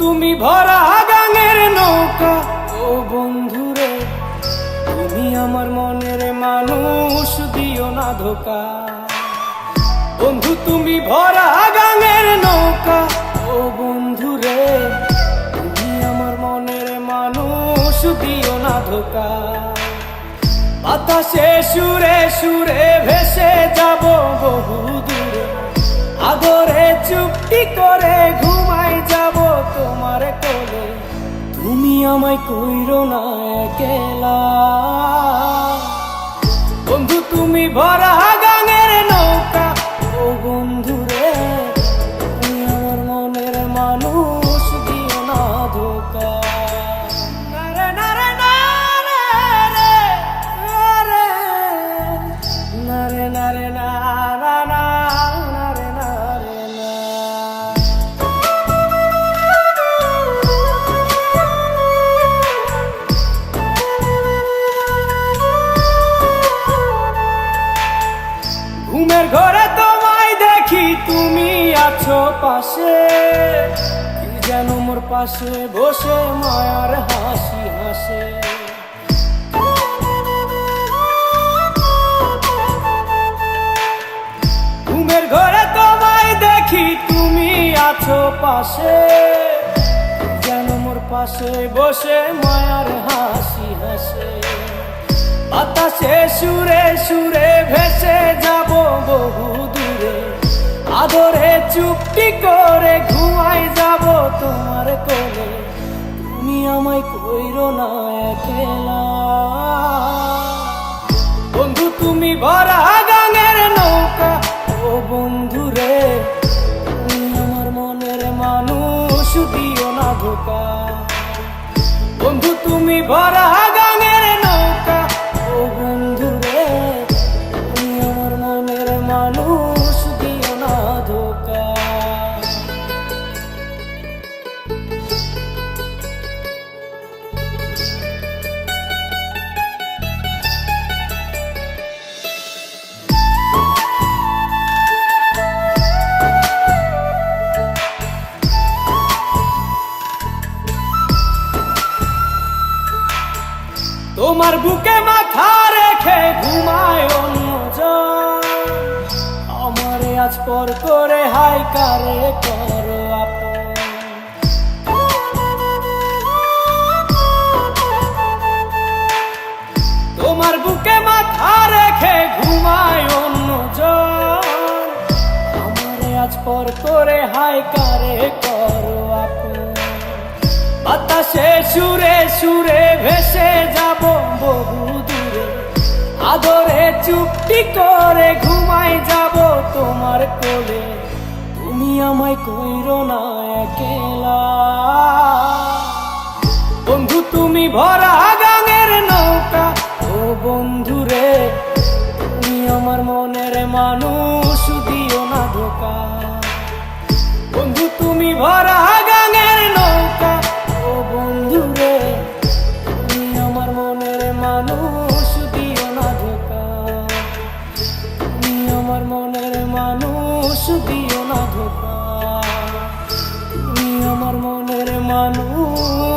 তুমি ভরা গাঙের নৌকা, ও বন্ধুরে তুমি আমার মনের মানুষ, দিও না ধোকা। বন্ধু তুমি ভরা গাঙের নৌকা, ও বন্ধুরে তুমি আমার মনের মানুষ, দিও না ধোকা। বাতাসে সুরে সুরে ভেসে যাব বহু দূরে, আদরে চুপটি করে ঘুমাই যাব তোমার কোলে। তুমি আমায় কইরো না একলা, বন্ধু তুমি ভরা গাঙের নৌকা, ও বন্ধুরে তুমি আমার মনের মানুষ, দিও না ধোকা। নারে নারে নারে নারে নারে নারে নারে নারে না। ঘুমের ঘরে তোমায় দেখি তুমি আছো পাশে, কি যেন মোর পাশে বসে মায়ার হাসি হাসে। ঘুমের ঘরে তোমায় দেখি তুমি আছো পাশে, কি যেন মোর পাশে বসে মায়ার হাসি হাসে। বাতাসে সুরে সুরে ভেসে যাব বহু দূরে, আদরে চুপটি করে ঘুমাই যাব তোমার কোলে। তুমি আমায় কইরো না একলা, বন্ধু তুমি ভরা গাঙের নৌকা, ও বন্ধুরে তুমি আমার মনের মানুষ, দিও না ধোকা। বন্ধু তুমি ভরা গাঙের নৌকা, ও বন্ধুরে তুমি আমার মনের মানুষ, দিও না ধোকা। তোমার বুকে মাথা রেখে ঘুমায় অন্যজন, আমারে আজ পর করে হাই কারে করো আপন। তোমার বুকে মাথা রেখে ঘুমায় অন্যজন, আমারে আজ পর করে হাই কারে করো আপন। বাতাসে সুরে সুরে ভেসে যাব বহু দূরে, আদরে চুপটি করে ঘুমাই যাব তোমার কোলে। তুমি আমায় কইরো না একলা, বন্ধু তুমি ভরা গাঙের নৌকা, ও বন্ধুরে তুমি আমার মনের মানুষ, দিও না ধোকা। বন্ধু তুমি ভরা গাঙের নৌকা, ও বন্ধুরে তুমি আমার মনের মানুষ, দিও না ধোকা। তুমি আমার মনের মানুষ, দিও না ধোকা। তুমি আমার মনের মানুষ।